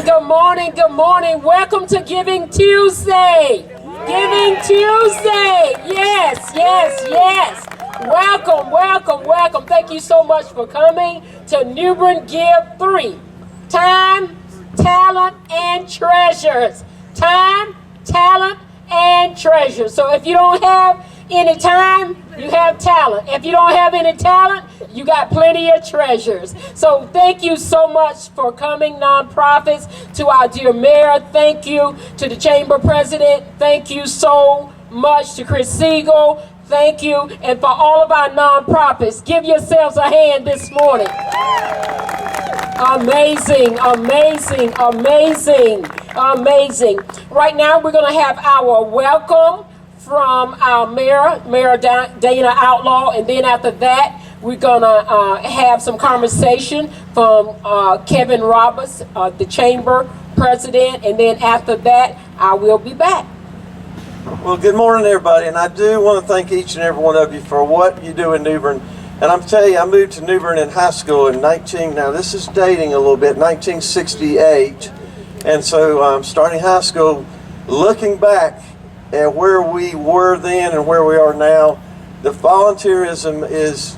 good morning, good morning. Welcome to Giving Tuesday. Giving Tuesday. Yes, yes, yes. Welcome, welcome, welcome. Thank you so much for coming to New Bern Give 3. Time, talent, and treasures. Time, talent, and treasures. So if you don't have any time, you have talent. If you don't have any talent, you got plenty of treasures. So thank you so much for coming, nonprofits, to our dear mayor. Thank you to the chamber president. Thank you so much to Chris Siegel. Thank you. And for all of our nonprofits, give yourselves a hand this morning. Amazing, amazing, amazing, amazing. Right now, we're going to have our welcome from our mayor, Mayor Dana Outlaw, and then after that, we're gonna have some conversation from Kevin Roberts, the chamber president, and then after that, I will be back. Well, good morning, everybody, and I do want to thank each and every one of you for what you do in New Bern. And I'm telling you, I moved to New Bern in high school in now this is dating a little bit, 1968, and so I'm starting high school, looking back at where we were then and where we are now. The volunteerism is,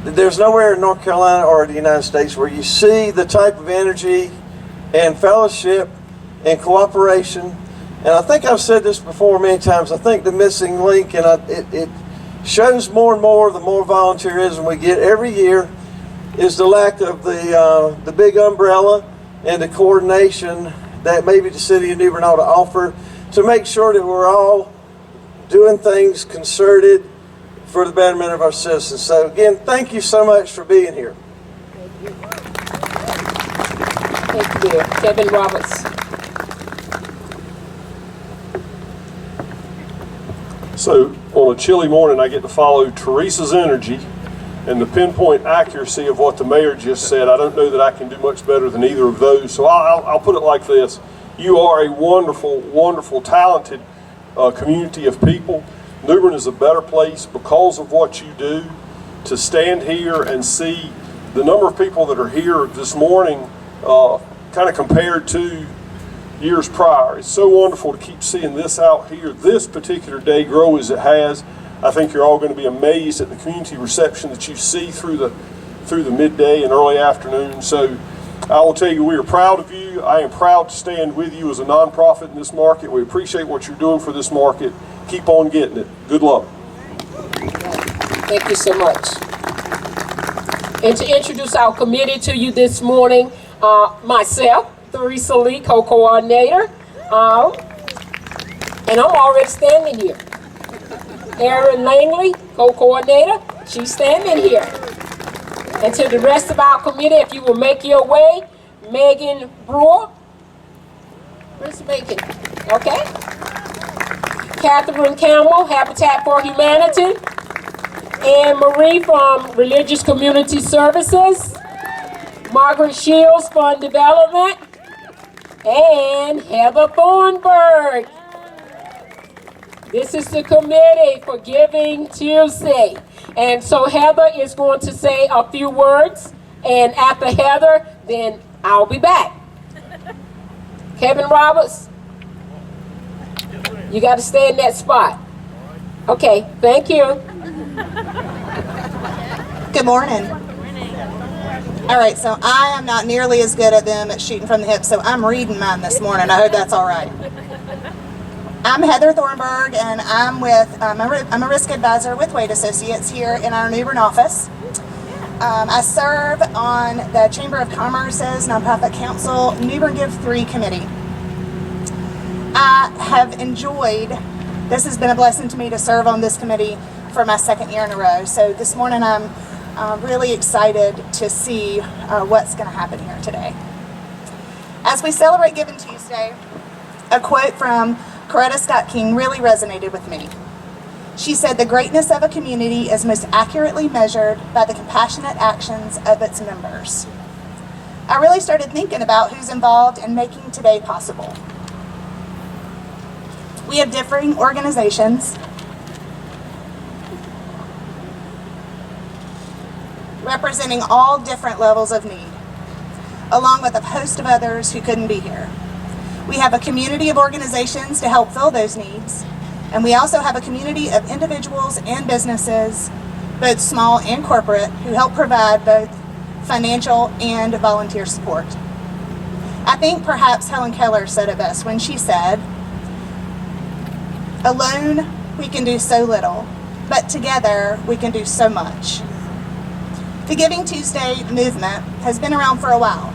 there's nowhere in North Carolina or the United States where you see the type of energy and fellowship and cooperation. And I think I've said this before many times, I think the missing link, and it shows more and more the more volunteerism we get every year, is the lack of the big umbrella and the coordination that maybe the city of New Bern ought to offer to make sure that we're all doing things concerted for the betterment of our citizens. So again, thank you so much for being here. Thank you, Kevin Roberts. So on a chilly morning, I get to follow Teresa's energy and the pinpoint accuracy of what the mayor just said. I don't know that I can do much better than either of those. So I'll put it like this. You are a wonderful, wonderful, talented community of people. New Bern is a better place because of what you do. To stand here and see the number of people that are here this morning kind of compared to years prior. It's so wonderful to keep seeing this out here, this particular day grow as it has. I think you're all going to be amazed at the community reception that you see through the midday and early afternoon. So I will tell you, we are proud of you. I am proud to stand with you as a nonprofit in this market. We appreciate what you're doing for this market. Keep on getting it. Good luck. Thank you so much. And to introduce our committee to you this morning, myself, Theresa Lee, co-coordinator, and I'm already standing here. Erin Langley, co-coordinator, she's standing here. And to the rest of our committee, if you will make your way, Megan Brewer. Where's Megan? Okay. Catherine Campbell, Habitat for Humanity. Anne Marie from Religious Community Services. Margaret Shields, Fund Development. And Heather Thornburg. This is the committee for Giving Tuesday. And so Heather is going to say a few words, and after Heather, then I'll be back. Kevin Roberts, you got to stay in that spot. Okay, thank you. Good morning. All right, so I am not nearly as good at them at shooting from the hip, so I'm reading mine this morning. I hope that's all right. I'm Heather Thornburg, and I'm a risk advisor with Wade Associates here in our New Bern office. I serve on the Chamber of Commerce's Nonprofit Council New Bern Give 3 committee. I have enjoyed, this has been a blessing to me to serve on this committee for my second year in a row. So this morning I'm really excited to see what's going to happen here today. As we celebrate Giving Tuesday, a quote from Coretta Scott King really resonated with me. She said, "The greatness of a community is most accurately measured by the compassionate actions of its members." I really started thinking about who's involved in making today possible. We have differing organizations representing all different levels of need. along with a host of others who couldn't be here. We have a community of organizations to help fill those needs, and we also have a community of individuals and businesses, both small and corporate, who help provide both financial and volunteer support. I think perhaps Helen Keller said it best when she said, "Alone we can do so little, but together we can do so much." The Giving Tuesday movement has been around for a while,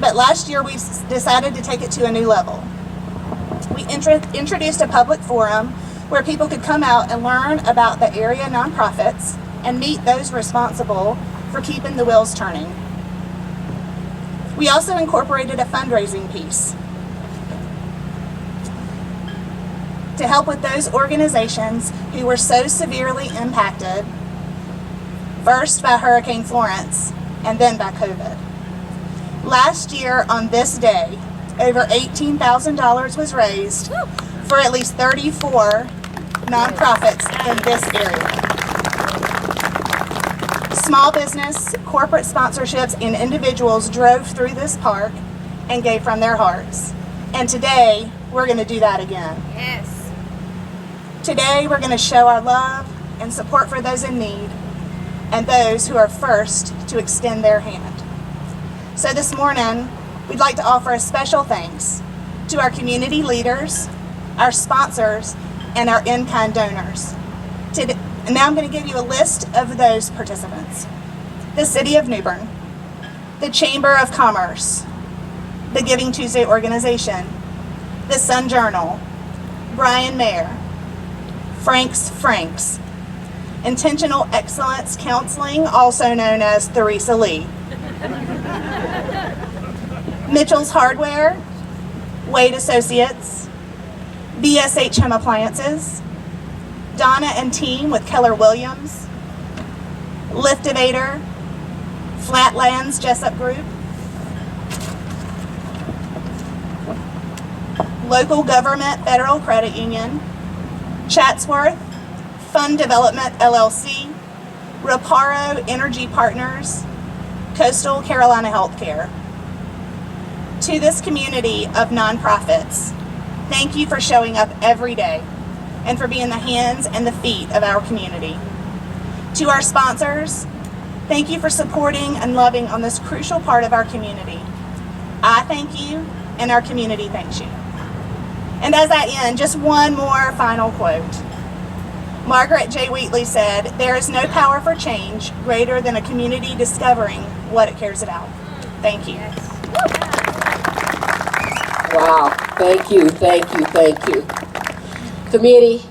but last year we decided to take it to a new level. We introduced a public forum where people could come out and learn about the area nonprofits and meet those responsible for keeping the wheels turning. We also incorporated a fundraising piece to help with those organizations who were so severely impacted, first by Hurricane Florence and then by COVID. Last year on this day, over $18,000 was raised for at least 34 nonprofits in this area. Small business, corporate sponsorships, and individuals drove through this park and gave from their hearts. And today, we're going to do that again. Yes. Today, we're going to show our love and support for those in need and those who are first to extend their hand. So this morning, we'd like to offer a special thanks to our community leaders, our sponsors, and our in-kind donors. And now I'm going to give you a list of those participants. The City of New Bern, the Chamber of Commerce, the Giving Tuesday organization, the Sun Journal, Brian Mayer, Franks, Intentional Excellence Counseling, also known as Theresa Lee, Mitchell's Hardware, Wade Associates, BSH Home Appliances, Donna and team with Keller Williams, Liftivator, Flatlands Jessup Group, Local Government Federal Credit Union, Chatsworth, Fund Development LLC, Reparo Energy Partners, Coastal Carolina Healthcare. To this community of nonprofits, thank you for showing up every day and for being the hands and the feet of our community. To our sponsors, thank you for supporting and loving on this crucial part of our community. I thank you, and our community thanks you. And as I end, just one more final quote. Margaret J. Wheatley said, "There is no power for change greater than a community discovering what it cares about." Thank you. Wow, thank you, thank you, thank you. Committee,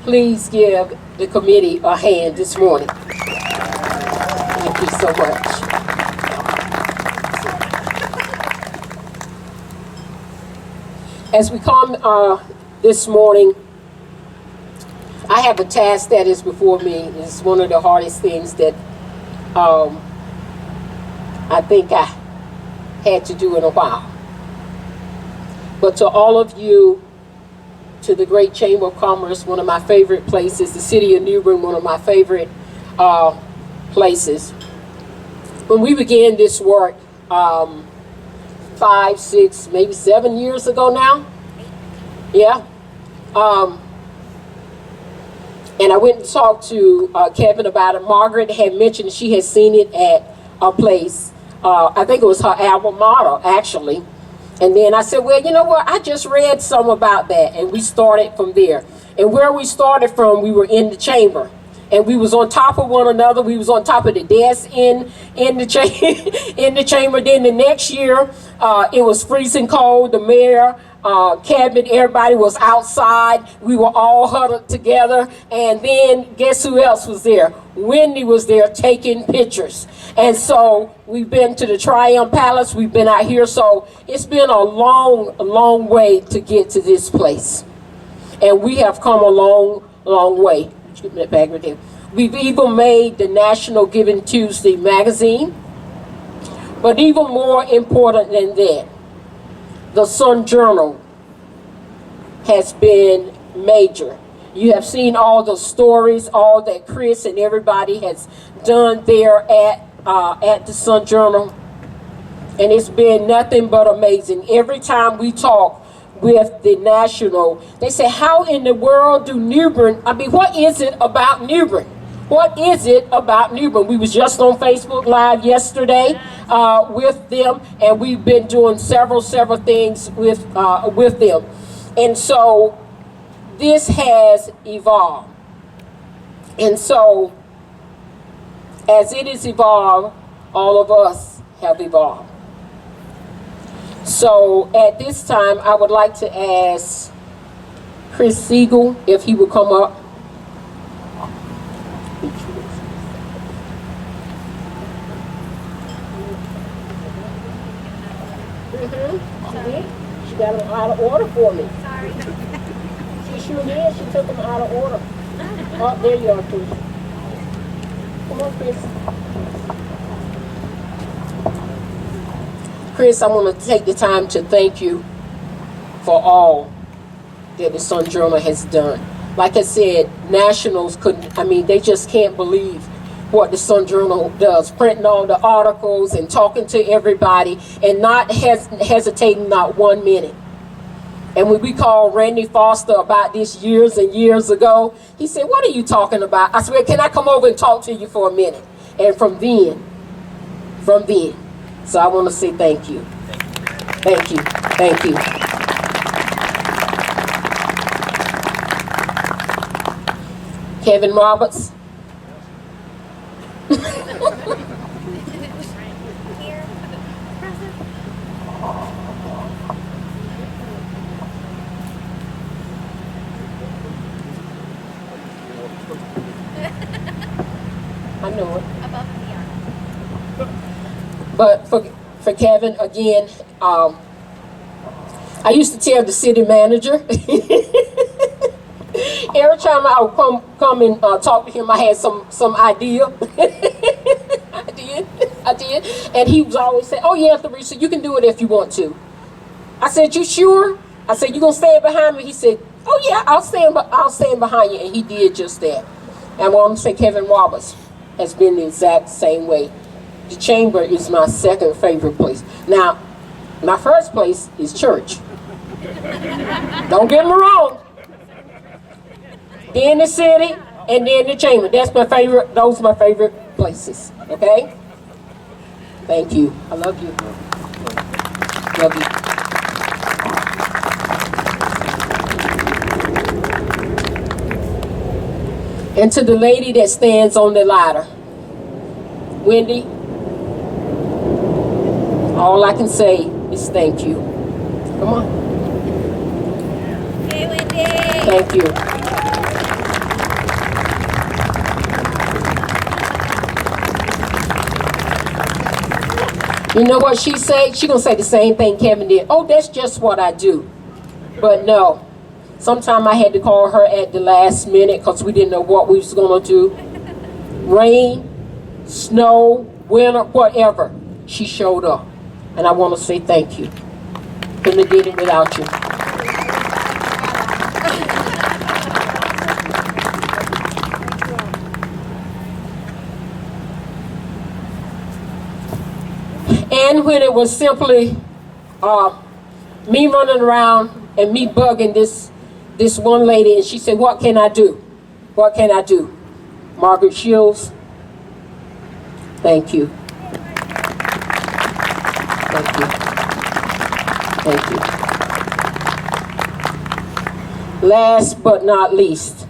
please give the committee a hand this morning. Thank you so much. As we come this morning, I have a task that is before me. It's one of the hardest things that I think I had to do in a while. But to all of you, to the great Chamber of Commerce, one of my favorite places, the City of New Bern, one of my favorite places. When we began this work 5, 6, maybe 7 years ago now, yeah. And I went and talked to Kevin about it. Margaret had mentioned she had seen it at a place. I think it was her alma mater, actually. And then I said, well, you know what? I just read some about that. And we started from there. And where we started from, we were in the chamber. And we was on top of one another. We was on top of the desk in the in the chamber. Then the next year, it was freezing cold. The mayor, cabinet, everybody was outside. We were all huddled together. And then guess who else was there? Wendy was there taking pictures. And so we've been to the Triumph Palace. We've been out here. So it's been a long way to get to this place. And we have come a long way. Give me that bag right there. We've even made the National Giving Tuesday magazine. But even more important than that, the Sun Journal has been major. You have seen all the stories, all that Chris and everybody has done there at the Sun Journal. And it's been nothing but amazing. Every time we talk with the national, they say, how in the world do New Bern, what is it about New Bern? What is it about New Bern? We was just on Facebook Live yesterday with them, and we've been doing several things with them. And so this has evolved. And so as it is evolved, all of us have evolved. So at this time, I would like to ask Chris Siegel if he would come up. She got them out of order for me. Sorry. She sure did. She took them out of order. Oh, there you are, Chris. Come on, Chris. Chris, I want to take the time to thank you for all that the Sun Journal has done. Like I said, nationals couldn't, they just can't believe what the Sun Journal does, printing all the articles and talking to everybody and not hesitating not 1 minute. And when we called Randy Foster about this years and years ago, he said, what are you talking about? I said, well, can I come over and talk to you for a minute? And from then, so I want to say thank you. Thank you. Thank you. Kevin Roberts. Here, present. I know it. Above and beyond. But for Kevin, again, I used to tell the city manager, every time I would come and talk to him, I had some idea. I did. And he was always saying, oh yeah, Theresa, you can do it if you want to. I said, you sure? I said, you gonna stand behind me? He said, oh yeah, I'll stand behind you. And he did just that. And I want to say Kevin Roberts has been the exact same way. The chamber is my second favorite place. Now, my first place is church. Don't get me wrong. Then the city, and then the chamber. That's my favorite. Those are my favorite places. Okay? Thank you. I love you. Love you. And to the lady that stands on the ladder, Wendy, all I can say is thank you. Come on. Hey, Wendy. Thank you. You know what she say? She gonna say the same thing Kevin did. Oh, that's just what I do. But no. Sometime I had to call her at the last minute because we didn't know what we was gonna do. Rain, snow, winter, whatever. She showed up. And I want to say thank you. Couldn't have did it without you. And when it was simply me running around and me bugging this one lady, and she said, what can I do? What can I do? Margaret Shields, thank you. Thank you. Thank you. Last but not least,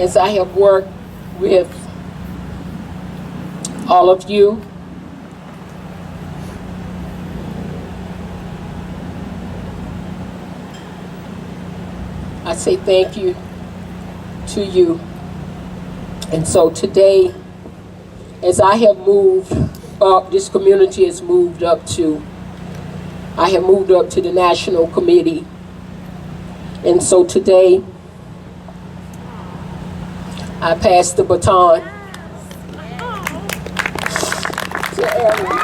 as I have worked with all of you, I say thank you to you. And so today, as I have moved up, this community has moved up to I have moved up to the national committee. And so today, I pass the baton to Erin.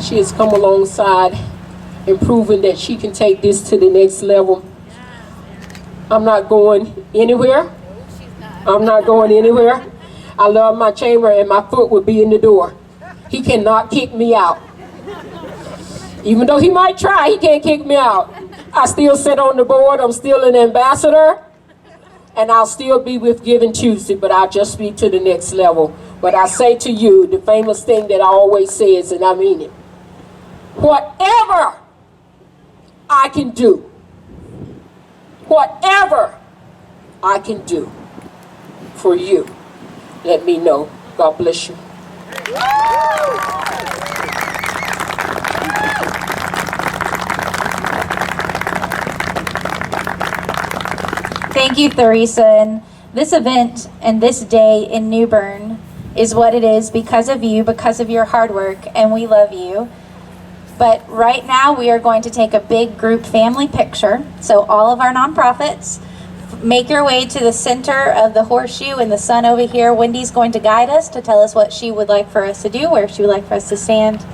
She has come alongside and proven that she can take this to the next level. I'm not going anywhere. I'm not going anywhere. I love my chamber and my foot would be in the door. He cannot kick me out. Even though he might try, he can't kick me out. I still sit on the board. I'm still an ambassador. And I'll still be with Giving Tuesday, but I'll just be to the next level. But I say to you, the famous thing that I always say is, and I mean it, whatever I can do, whatever I can do for you, let me know. God bless you. Thank you, Theresa. And this event and this day in New Bern is what it is because of you, because of your hard work, and we love you. But right now we are going to take a big group family picture. So all of our nonprofits, make your way to the center of the horseshoe and the sun over here. Wendy's going to guide us to tell us what she would like for us to do, where she would like for us to stand.